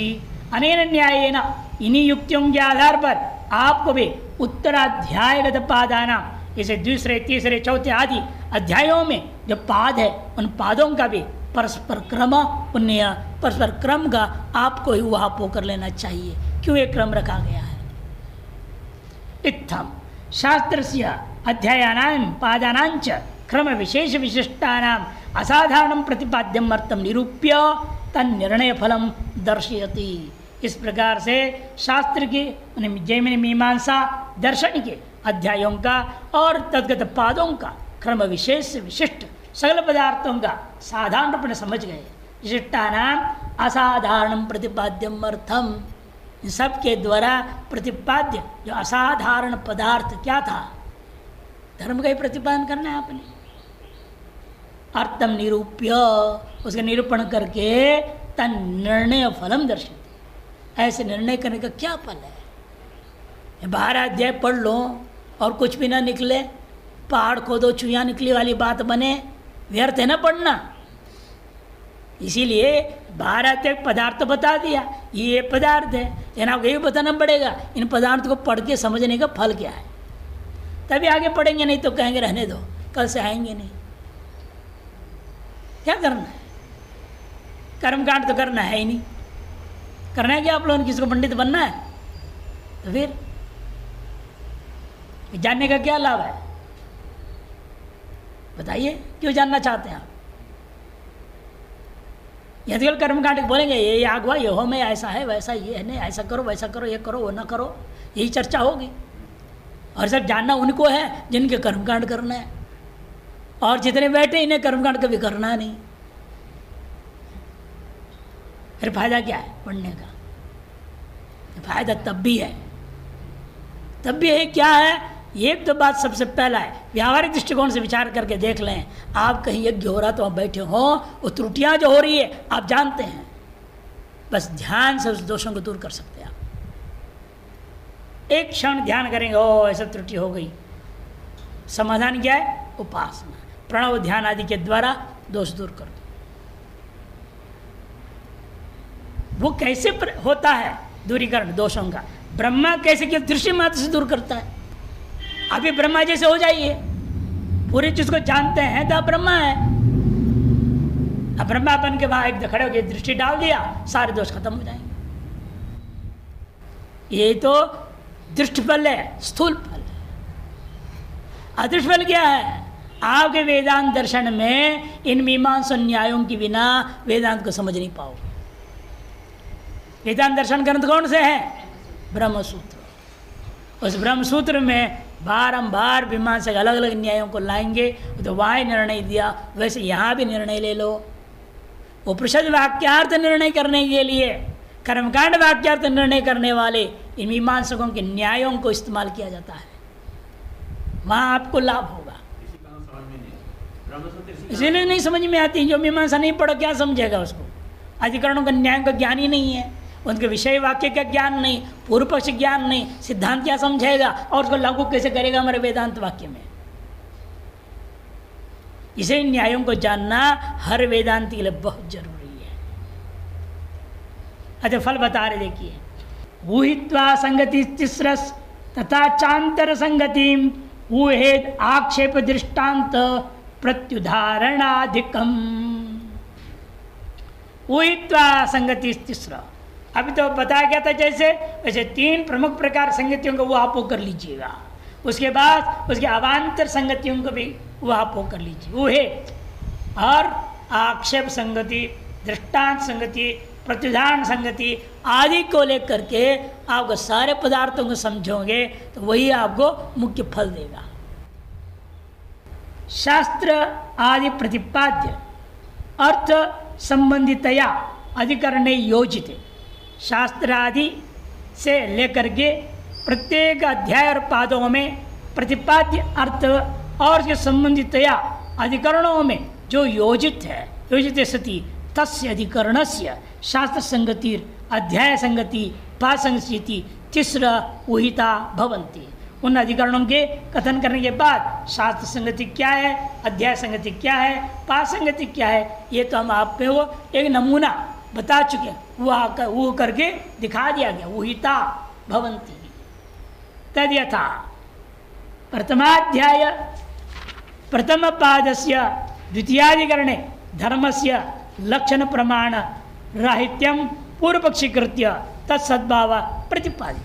अनेन न्यायेन, इन्हीं युक्तियों के आधार पर आपको भी उत्तराध्यायगत पादाना, जैसे दूसरे तीसरे चौथे आदि अध्यायों में जो पाद है उन पादों का भी परस्पर क्रम पुण्य परस्पर क्रम का आपको ही वहाँ पोकर लेना चाहिए। क्यों एक क्रम रखा गया है? इत्थम शास्त्रस्य अध्यायानां पादानांच क्रम विशेष विशिष्टानां असाधारणं प्रतिपाद्यम् अर्थं निरूप्य तन्निर्णय फलम दर्शयति। इस प्रकार से शास्त्र की जैमिनी मीमांसा दर्शन के अध्यायों का और तद्गत पादों का क्रम विशेष से विशिष्ट सकल पदार्थों का साधारण रूप में समझ गए। विशिष्टानाम असाधारणं प्रतिपाद्यम अर्थम, इन सब के द्वारा प्रतिपाद्य जो असाधारण पदार्थ क्या था, धर्म का ही प्रतिपादन करना है आपने। अर्थम निरूप्य, उसका निरूपण करके तन निर्णय फलम दर्शित, ऐसे निर्णय करने का क्या फल है? 12 अध्याय पढ़ लो और कुछ भी ना निकले, पहाड़ खोदो चुया निकली वाली बात बने, व्यर्थ है ना पढ़ना। इसीलिए 12 तक पदार्थ बता दिया, ये पदार्थ है, लेकिन आपको ये बताना पड़ेगा इन पदार्थ को पढ़ के समझने का फल क्या है, तभी आगे पढ़ेंगे, नहीं तो कहेंगे रहने दो, कल से आएंगे नहीं। क्या करना है? कर्मकांड तो करना है ही नहीं। करना है क्या आप लोगों ने? किसी को पंडित बनना है? तो फिर जानने का क्या लाभ है? बताइए, क्यों जानना चाहते हैं आप? यदि कल कर्मकांड बोलेंगे ये आग हुआ, ये हो में ऐसा है वैसा, ये है नहीं, ऐसा करो वैसा करो, ये करो वो ना करो, यही चर्चा होगी। और सब जानना उनको है जिनके कर्मकांड करना है, और जितने बैठे इन्हें कर्मकांड कभी करना नहीं। फिर फायदा क्या है पढ़ने का? फायदा तब भी है, तब भी है क्या है? ये तो बात सबसे पहला है, व्यावहारिक दृष्टिकोण से विचार करके देख लें। आप कहीं यज्ञ हो रहा तो आप बैठे हो, वो त्रुटियां जो हो रही है आप जानते हैं, बस ध्यान से उस दोषों को दूर कर सकते हैं आप। एक क्षण ध्यान करेंगे, ओ ऐसा त्रुटि हो गई, समाधान क्या है? उपासना, प्रणव ध्यान आदि के द्वारा दोष दूर कर दो। वो कैसे होता है दूरीकरण दोषों का? ब्रह्मा कैसे किया? दृश्य मात्र से दूर करता है। अभी ब्रह्मा जैसे हो जाइए, पूरी चीज को जानते हैं तो आप ब्रह्मा है। अब ब्रह्मा बन के वहां एक खड़े होकर दृष्टि डाल दिया, सारे दोष खत्म हो जाएंगे। ये तो दृष्टि फल है, स्थूल फल है। अदृष्ट फल क्या है? आपके वेदांत दर्शन में इन मीमांसा न्यायों के बिना वेदांत को समझ नहीं पाओगे। वेदांत दर्शन ग्रंथ कौन से है? ब्रह्मसूत्र। उस ब्रह्मसूत्र में बारंबार मीमांसक अलग अलग न्यायों को लाएंगे, तो वहाँ निर्णय दिया वैसे यहाँ भी निर्णय ले लो। उपनिषद वाक्यार्थ निर्णय करने के लिए, कर्मकांड वाक्यार्थ निर्णय करने वाले इन मीमांसकों के न्यायों को इस्तेमाल किया जाता है, वहाँ आपको लाभ होगा। इसीलिए नहीं समझ में आती, जो मीमांसा नहीं पढ़ा क्या समझेगा उसको। अधिकरणों का न्याय का ज्ञान ही नहीं है, उनके विषय वाक्य का ज्ञान नहीं, पूर्व पक्ष ज्ञान नहीं, सिद्धांत क्या समझेगा और उसको लागू कैसे करेगा हमारे वेदांत वाक्य में। इसे न्यायों को जानना हर वेदांत के लिए बहुत जरूरी है। अच्छा फल बता रहे देखिए, ऊहित्वा संगति तिस्रस तथा चांतर संगतिम ऊहेद आक्षेप दृष्टांत प्रत्युदाहरणाधिकम। ऊहित्वा संगति तिस्रा, अभी तो बताया गया था जैसे वैसे तीन प्रमुख प्रकार संगतियों को वो आप कर लीजिएगा, उसके बाद उसके अवान्तर संगतियों को भी वो आप कर लीजिए। वो है और आक्षेप संगति, दृष्टांत संगति, प्रतिधारण संगति आदि को लेकर के आपको सारे पदार्थों को समझोगे तो वही आपको मुख्य फल देगा। शास्त्र आदि प्रतिपाद्य अर्थ संबंधितया अधिकरणे योजित, शास्त्र आदि से लेकर के प्रत्येक अध्याय और पादों में प्रतिपाद्य अर्थ और उसके संबंधितया अधिकरणों में जो योजित है, योजित सति तस्य अधिकरणस्य शास्त्र संगति अध्याय संगति पासंगति तीसरा उहिता भवन्ति। उन अधिकरणों के कथन करने के बाद शास्त्र संगति क्या है, अध्याय संगति क्या है, पासंगति क्या है, ये तो हम आप पे वो एक नमूना बता चुके, वो करके दिखा दिया गया। उहिता भवन्ति तद यथा प्रथमाध्याय प्रथम पादस्य द्वितीयाधिकरणे धर्मस्य लक्षण प्रमाण राहित्यम पूर्व पक्षीकृत्य तत्सद्भाव प्रतिपादित।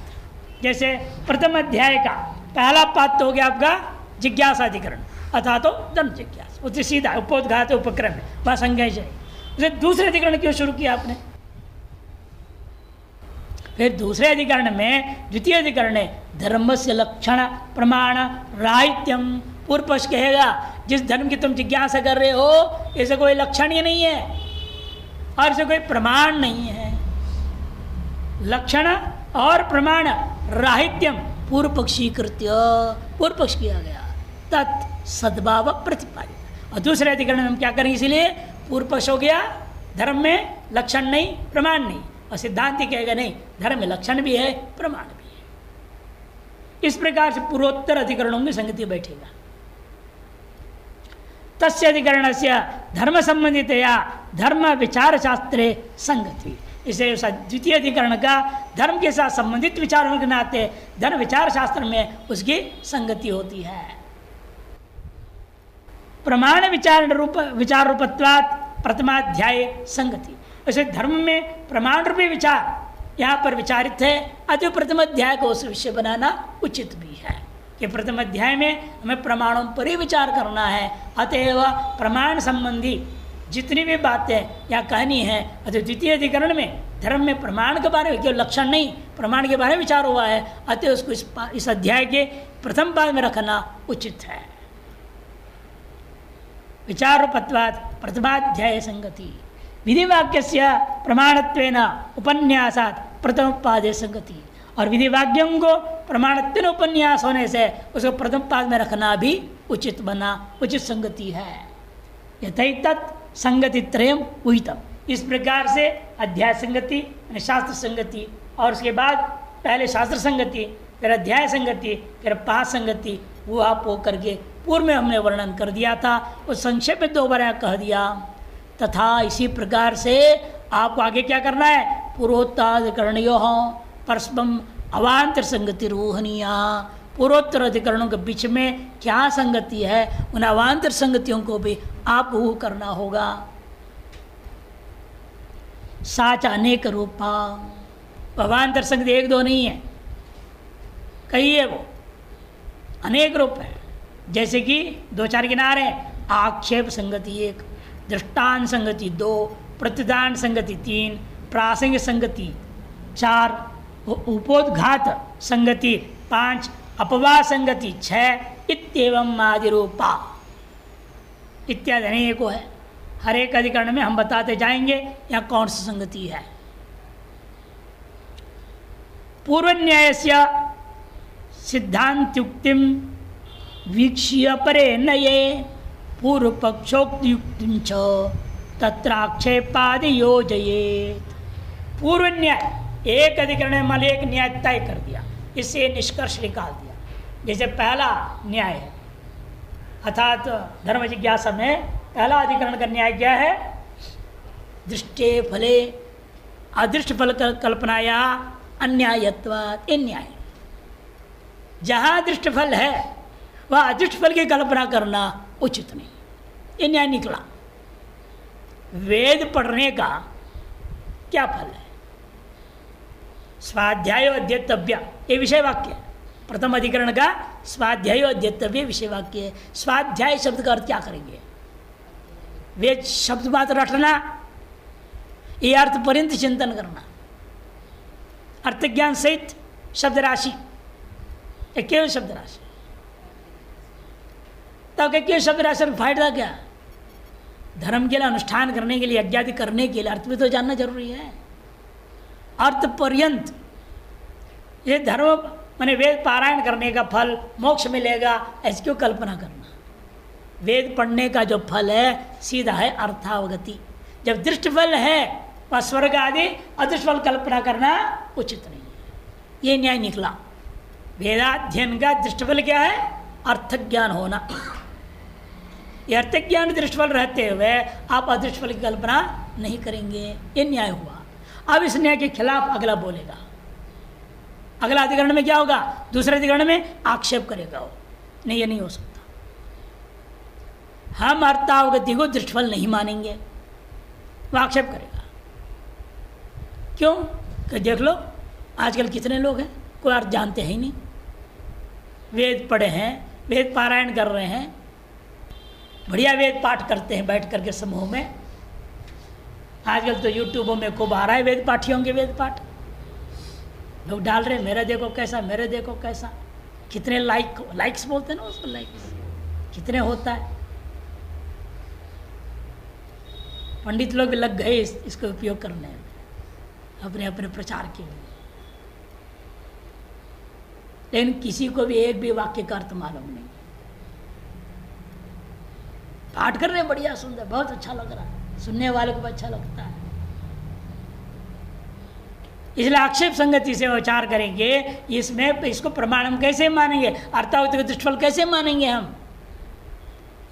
जैसे प्रथम अध्याय का पहला पाद तो हो गया आपका जिज्ञासाधिकरण अथा तो धर्म जिज्ञासा, उससे सीधा उपोद्घात उपक्रम है, वह संघर्ष है। उसे दूसरे अधिकरण क्यों शुरू किया आपने? फिर दूसरे अधिकरण में द्वितीय अधिकरण है धर्म से लक्षण प्रमाण राहित्यम। पूर्व पक्ष कहेगा जिस धर्म की तुम जिज्ञासा कर रहे हो ऐसे कोई लक्षण ही नहीं है और इसे कोई प्रमाण नहीं है। लक्षण और प्रमाण राहित्यम पूर्व पक्षी कृत्य, पूर्व पक्ष किया गया तत् सद्भाव प्रतिपादित। और दूसरे अधिकरण में हम क्या करेंगे, इसीलिए पूर्व पक्ष हो गया धर्म में लक्षण नहीं प्रमाण नहीं, और सिद्धांति कहेगा नहीं धर्म में लक्षण भी है प्रमाण भी है। इस प्रकार से पूर्वोत्तर अधिकरणों की संगति बैठेगा। तस्य अधिकरणस्य धर्म संबंधितया धर्म विचार शास्त्रे संगति। इसे द्वितीय अधिकरण का धर्म के साथ संबंधित विचारों के नाते धर्म विचार शास्त्र में उसकी संगति होती है। प्रमाण विचार रूपत्वात् प्रथमाध्याय संगति। ऐसे धर्म में प्रमाण रूपी विचार यहाँ पर विचारित है, अतः प्रथम अध्याय को उस विषय बनाना उचित भी है कि प्रथम अध्याय में हमें प्रमाणों पर ही विचार करना है। अतएव प्रमाण संबंधी जितनी भी बातें यहाँ कहनी है, अतः द्वितीय अधिकरण में धर्म में प्रमाण के बारे में केवल लक्षण नहीं प्रमाण के बारे में विचार हुआ है, अतः उसको इस अध्याय के प्रथम पाद में रखना उचित है। विचार रूपत्वात् प्रथमाध्याय संगति विधि वाक्यस्य प्रमाणत्वेन उपन्यासात् प्रथम पादे संगति। और विधि वाक्यों को प्रमाणत्वेन उपन्यास होने से उसको प्रथम पाद में रखना भी उचित बना, उचित संगति है। यथैतत् संगति त्रयम् उहितम्। इस प्रकार से अध्याय संगति शास्त्र संगति और उसके बाद पहले शास्त्र संगति फिर अध्याय संगति फिर पास संगति वो आप हो करके पूर्व में हमने वर्णन कर दिया था, उस संक्षेप में दोबारा कह दिया। तथा इसी प्रकार से आपको आगे क्या करना है, पूर्वोत्तराधिकरणयों परस्परम अवान्तर संगति रूहनीया। पूर्वोत्तर अधिकरणों के बीच में क्या संगति है उन अवान्तर संगतियों को भी आप वो करना होगा। साच अनेक रूपा, अवान्तर संगति एक दो नहीं है, कई है, वो अनेक रूप है। जैसे कि दो चार किनारे आक्षेप संगति एक, दृष्टांत संगति दो, प्रतिदान संगति तीन, प्रासंगिक संगति चार, उपोद्घात संगति पांच अपवासंगति 6 इत्येवं आदि रूपा इत्यादि अनेकों है। हर एक अधिकरण में हम बताते जाएंगे यहाँ कौन सी संगति है। पूर्व न्याय से सिद्धांतयुक्तिम वीक्ष्य परे नये पूर्व पक्षोक्तियुक्तिं च तत्राक्षेपादि योजयेत्। पूर्व न्याय एक अधिकरण में मान एक न्याय तय कर दिया, इससे निष्कर्ष निकाल दिया। जैसे पहला न्याय है अर्थात धर्म जिज्ञासा में पहला अधिकरण का न्याय क्या है? दृष्टे फले अदृष्ट फल कल्पनाया अन्यायत्वात्। ये न्याय जहाँ दृष्ट फल है वह अदृष्ट फल की कल्पना करना उचित नहीं, ये न्याय निकला। वेद पढ़ने का क्या फल है? स्वाध्याय अध्येतव्य, ये विषय वाक्य है। प्रथम अधिकरण का स्वाध्याय अध्येतव्य विषय वाक्य है। स्वाध्याय शब्द का अर्थ क्या करेंगे? वेद शब्द मात्र रटना, ये अर्थ पर्यंत चिंतन करना, अर्थ ज्ञान सहित शब्द राशि, केवल शब्द राशि। तब केवल शब्द राशि का फायदा क्या? धर्म के लिए, अनुष्ठान करने के लिए, यज्ञादि करने के लिए अर्थ भी तो जानना जरूरी है। अर्थ पर्यंत ये धर्म माने वेद पारायण करने का फल मोक्ष मिलेगा, ऐसी क्यों कल्पना करना? वेद पढ़ने का जो फल है सीधा है अर्थावगति। जब दृष्ट फल है वह स्वर्ग आदि अदृष्ट फल कल्पना करना उचित नहीं है। ये न्याय निकला। वेदाध्ययन का दृष्टफल क्या है? अर्थ ज्ञान होना। ये अर्थ ज्ञान दृष्टफल रहते हुए आप अदृष्ट फल की कल्पना नहीं करेंगे, ये न्याय हुआ। अब इस न्याय के खिलाफ अगला बोलेगा। अगला अधिकरण में क्या होगा? दूसरे अधिकरण में आक्षेप करेगा वो, नहीं ये नहीं हो सकता, हम अर्थावगति को दृष्टफल नहीं मानेंगे, वो आक्षेप करेगा। क्यों? कि देख लो आजकल कितने लोग हैं कोई अर्थ जानते हैं ही नहीं। वेद पढ़े हैं, वेद पारायण कर रहे हैं, बढ़िया वेद पाठ करते हैं बैठ करके समूह में। आजकल तो यूट्यूबों में खूब आ रहा है वेद पाठियों के वेद पाठ, लोग डाल रहे हैं मेरा देखो कैसा, मेरे देखो कैसा। कितने लाइक्स बोलते हैं ना उसको, लाइक्स कितने होता है। पंडित लोग भी लग गए इसको उपयोग करने में अपने अपने प्रचार के लिए, लेकिन किसी को भी एक भी वाक्य का अर्थ मालूम नहीं। पाठ कर रहे हैं बढ़िया सुंदर, बहुत अच्छा लग रहा है, सुनने वाले को भी अच्छा लगता है। इसलिए आक्षेप संगति से विचार करेंगे, इसमें इसको प्रमाण हम कैसे मानेंगे, अर्थावगति का दृष्टफल कैसे मानेंगे हम?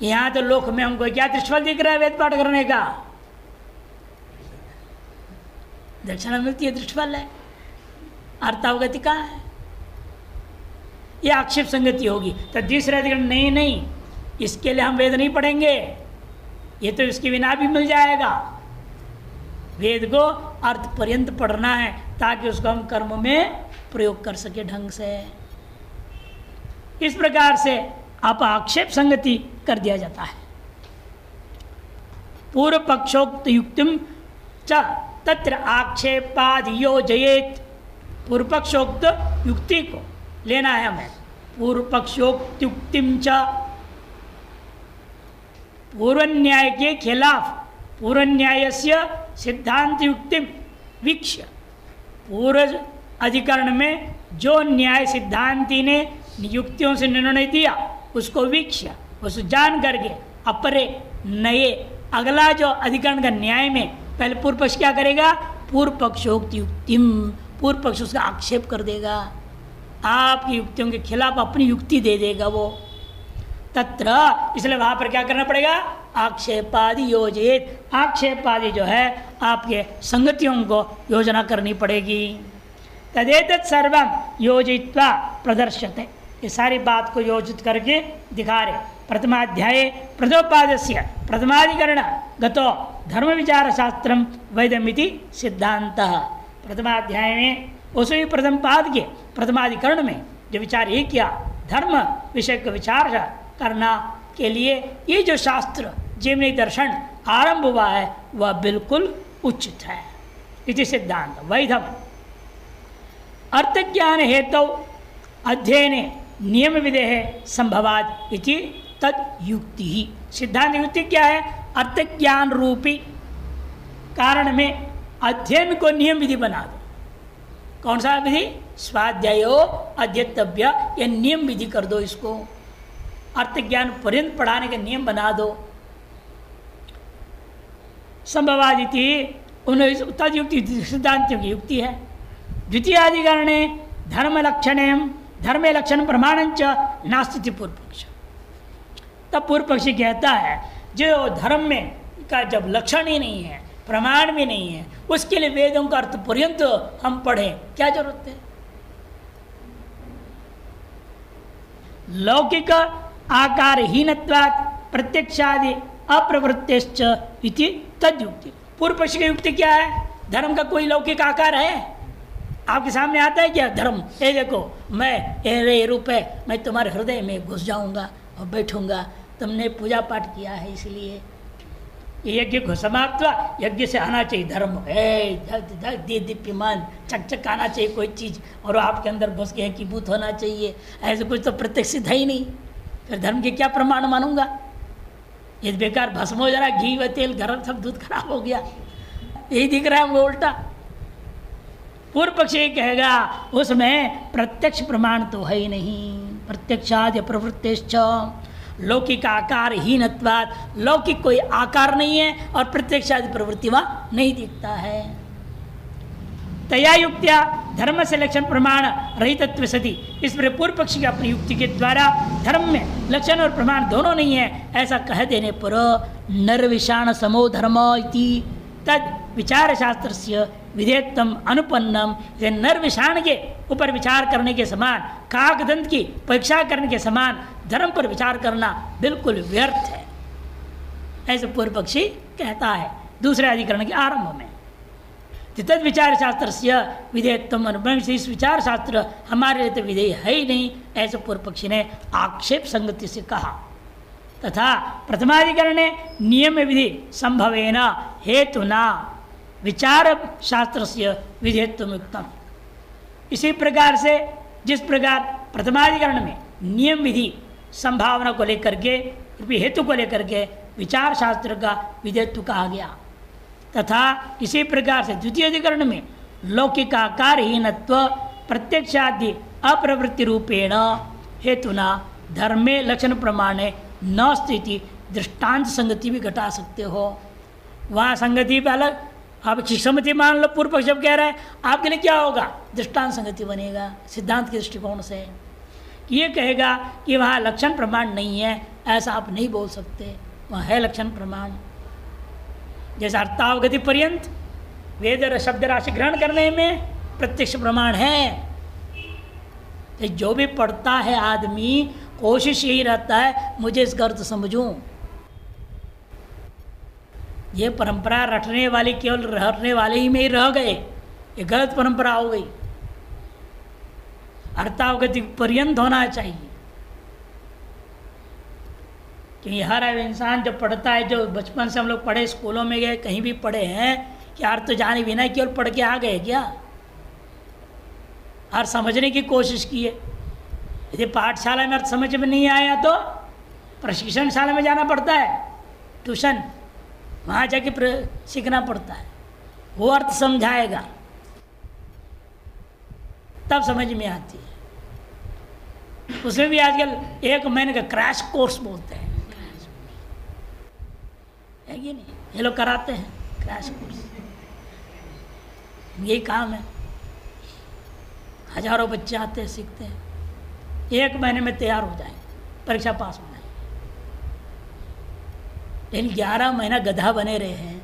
यहाँ तो लोक में हमको क्या दृष्टफल दिख रहा है वेद पाठ करने का? दक्षिणा मिलती है, दृष्टफल है, अर्थावगति कहाँ है? ये आक्षेप संगति होगी। तो दूसरा अधिकरण नहीं, इसके लिए हम वेद नहीं पढ़ेंगे, ये तो इसके बिना भी मिल जाएगा। वेद को अर्थ पर्यंत पढ़ना है ताकि उसको हम कर्म में प्रयोग कर सके ढंग से। इस प्रकार से आप आक्षेप संगति कर दिया जाता है। पूर्व पक्षोक्त युक्तिम च तत्र आक्षेपादि योजयेत्। पूर्व पक्षोक्त युक्ति को लेना है हमें। पूर्व पक्षोक्त युक्तिम च, पूर्व न्याय के खिलाफ पूर्व न्याय से सिद्धांत युक्ति वीक्ष्य, पूर्व अधिकरण में जो न्याय सिद्धांति ने युक्तियों से निर्णय दिया उसको वीक्ष्य, उस जान करके अपरे नए अगला जो अधिकरण का न्याय में पहले पूर्व पक्ष क्या करेगा? पूर्व पक्षोक्त युक्तिम, पूर्व पक्ष उसका आक्षेप कर देगा, आपकी युक्तियों के खिलाफ अपनी युक्ति दे देगा वो। तत्र इसलिए वहाँ पर क्या करना पड़ेगा? आक्षेपादि योजित, आक्षेपादि जो है आपके संगतियों को योजना करनी पड़ेगी। तदेतत् सर्वं योजित्वा प्रदर्श्यते, ये सारी बात को योजित करके दिखा रहे। प्रथमाध्याये प्रथमोपादस्य प्रथमाधिकरण गतो धर्म विचार शास्त्रम वैदमिति सिद्धांतः। प्रथमाध्याय में उसी प्रथम पाद के प्रथमाधिकरण में जो विचार ये किया, धर्म विषय का विचार करना के लिए ये जो शास्त्र जैमिनी दर्शन आरंभ हुआ है वह बिल्कुल उचित है। इति सिद्धांत वैधम अर्थ ज्ञान हेतु अध्ययने नियम विधेय संभवाद इति तद युक्ति ही। सिद्धांत युक्ति क्या है? अर्थ ज्ञान रूपी कारण में अध्ययन को नियम विधि बना दो। कौन सा विधि? स्वाध्यायो अध्येतव्य, यह नियम विधि कर दो। इसको अर्थ ज्ञान पर्यंत पढ़ाने का नियम बना दो। संभवादिति तद युक्ति सिद्धांत की युक्ति है। द्वितीय अधिकरणे धर्म लक्षण प्रमाणंच नास्ति पूर्व पक्ष। तब पूर्व पक्षी कहता है जो धर्म में का जब लक्षण ही नहीं है, प्रमाण भी नहीं है, उसके लिए वेदों का अर्थ पर्यंत हम पढ़ें, क्या जरूरत है? लौकिक आकारहीनत्वात् प्रत्यक्षादि अप्रवृत्तिश्च इति तद्युक्ति। पूर्व पक्ष की युक्ति क्या है? धर्म का कोई लौकिक आकार है? आपके सामने आता है क्या धर्म? ये देखो, मैं ये रूप है, मैं तुम्हारे हृदय में घुस जाऊंगा और बैठूंगा, तुमने पूजा पाठ किया है इसलिए यज्ञ को समाप्त हुआ, यज्ञ से आना चाहिए धर्म, दीप्यमान चकचक आना चाहिए कोई चीज़, और आपके अंदर घुस के एकीभूत होना चाहिए। ऐसे कुछ तो प्रत्यक्ष सिद्ध है ही नहीं, फिर धर्म के क्या प्रमाण मानूंगा? ये बेकार भस्म हो जा रहा है, घी व तेल गरम, सब दूध खराब हो गया, यही दिख रहा है हमको उल्टा। पूर्व पक्ष ये कहेगा उसमें प्रत्यक्ष प्रमाण तो है ही नहीं। प्रत्यक्षादि प्रवृत्तिश्च लौकिक आकार हीनत्वात्, लौकिक कोई आकार नहीं है और प्रत्यक्षादि प्रवृत्ति वहाँ नहीं दिखता है। तया युक्त्या धर्म से लक्षण प्रमाण रहितत्व सति, इस पर पूर्व पक्षी की अपनी युक्ति के द्वारा धर्म में लक्षण और प्रमाण दोनों नहीं है ऐसा कह देने पर नरविषाण समो धर्म इति तद विचार शास्त्र से विधेयत्म अनुपन्नम, ये नर विषाण के ऊपर विचार करने के समान, काकदंत की परीक्षा करने के समान धर्म पर विचार करना बिल्कुल व्यर्थ है, ऐसे पूर्व पक्षी कहता है दूसरे अधिकरण के आरंभ में। तद विचार शास्त्र से विधेयत्म अनुपन्नम, इस विचार शास्त्र हमारे लिए तो विधेय है ही नहीं, ऐसे पूर्व पक्षी ने आक्षेप संगति से कहा। तथा प्रथमाधिकरणे नियम विधि संभवेन हेतुना विचार शास्त्र से विधेयत्व युक्तम। इसी प्रकार से जिस प्रकार प्रथमाधिकरण में नियम विधि संभावना को लेकर के, हेतु को लेकर के विचार शास्त्र का विधेयत्व कहा गया, तथा इसी प्रकार से द्वितीय अधिकरण में लौकिकाकारहीनत्व प्रत्यक्षादि अप्रवृत्ति रूपेण हेतुना धर्मे लक्षण प्रमाणे न स्थिति दृष्टांत संगति भी घटा सकते हो। वहाँ संगति पे अलग, आप शिक्षामति मान लो, पूर्व पक्ष कह रहा है आपके लिए क्या होगा? दृष्टांत संगति बनेगा सिद्धांत के दृष्टिकोण से। ये कहेगा कि वहाँ लक्षण प्रमाण नहीं है, ऐसा आप नहीं बोल सकते, वहाँ है लक्षण प्रमाण। जैसे अर्थावगति पर्यंत वेद शब्द राशि ग्रहण करने में प्रत्यक्ष प्रमाण है। तो जो भी पढ़ता है आदमी कोशिश यही रहता है मुझे इसका अर्थ समझूं। ये परंपरा रटने वाले केवल रटने वाले ही में ही रह गए, ये गलत परंपरा हो गई। अर्थावगति पर्यंत होना चाहिए, क्योंकि हर इंसान जो पढ़ता है, जो बचपन से हम लोग पढ़े, स्कूलों में गए, कहीं भी पढ़े हैं, कि अर्थ जाने बिना केवल पढ़ के आ गए क्या? और समझने की कोशिश की है। यदि पाठशाला में अर्थ समझ में नहीं आया तो प्रशिक्षण शाला में जाना पड़ता है, ट्यूशन, वहाँ जाके सीखना पड़ता है, वो अर्थ समझाएगा तब समझ में आती है। उसमें भी आजकल 1 महीने का क्रैश कोर्स बोलते हैं, है कि नहीं? ये लोग कराते हैं क्रैश कोर्स, यही काम है। हजारों बच्चे आते हैं, सीखते हैं, 1 महीने में तैयार हो जाए, परीक्षा पास हो जाए। लेकिन 11 महीना गधा बने रहे हैं।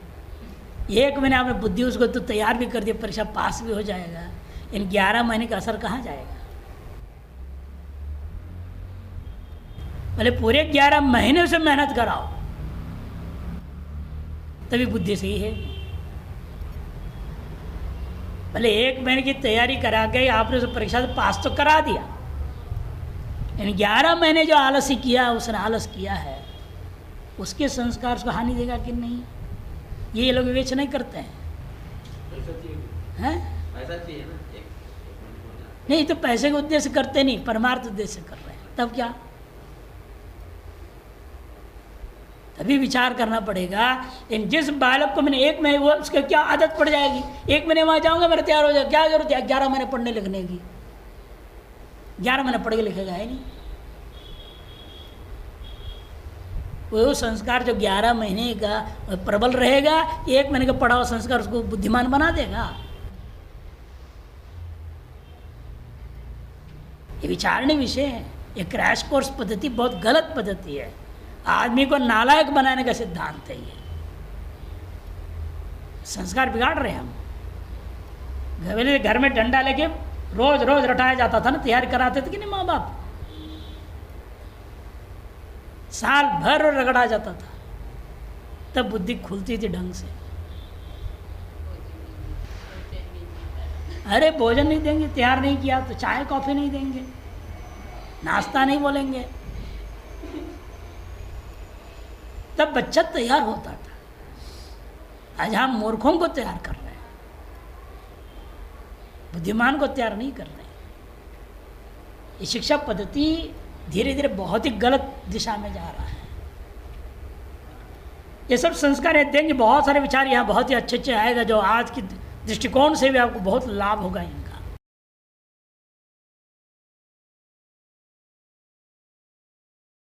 1 महीने आपने बुद्धि उसको तो तैयार भी कर दिया, परीक्षा पास भी हो जाएगा, इन 11 महीने का असर कहाँ जाएगा? भले पूरे 11 महीने से मेहनत कराओ, तभी बुद्धि सही है। भले 1 महीने की तैयारी करा के आपने उस परीक्षा से पास तो करा दिया, इन 11 महीने जो आलस्य किया, उसने आलस किया है, उसके संस्कार उसको हानि देगा कि नहीं, ये लोग विवेचना नहीं करते हैं। ऐसा चाहिए ना, नहीं तो पैसे के उद्देश्य करते नहीं, परमार्थ उद्देश्य कर रहे हैं, तब क्या? तभी विचार करना पड़ेगा। इन जिस बालक को मैंने 1 महीने, वो उसके क्या आदत पड़ जाएगी, 1 महीने वहाँ जाऊँगा मेरा तैयार हो जाएगा, क्या जरूरत है 11 महीने पढ़ने लिखने की? 11 महीने पढ़ के लिखेगा है नहीं। वो संस्कार जो 11 महीने का प्रबल रहेगा, 1 महीने का पढ़ा हुआ संस्कार उसको बुद्धिमान बना देगा। ये विचारणीय विषय है। ये क्रैश कोर्स पद्धति बहुत गलत पद्धति है, आदमी को नालायक बनाने का सिद्धांत है। ये संस्कार बिगाड़ रहे हैं हम। घर में डंडा लेके रोज रोज रटाया जाता था ना, तैयारी कराते थे कि नहीं माँ बाप, साल भर रगड़ा जाता था, तब बुद्धि खुलती थी ढंग से। अरे भोजन नहीं देंगे, तैयार नहीं किया तो चाय कॉफी नहीं देंगे, नाश्ता नहीं बोलेंगे, तब बच्चा तैयार होता था। आज हम मूर्खों को तैयार कर रहे हैं, बुद्धिमान को तैयार नहीं कर रहे। ये शिक्षा पद्धति धीरे धीरे बहुत ही गलत दिशा में जा रहा है। ये सब संस्कार देंगे, बहुत सारे विचार यहाँ बहुत ही अच्छे अच्छे आएगा, जो आज की दृष्टिकोण से भी आपको बहुत लाभ होगा।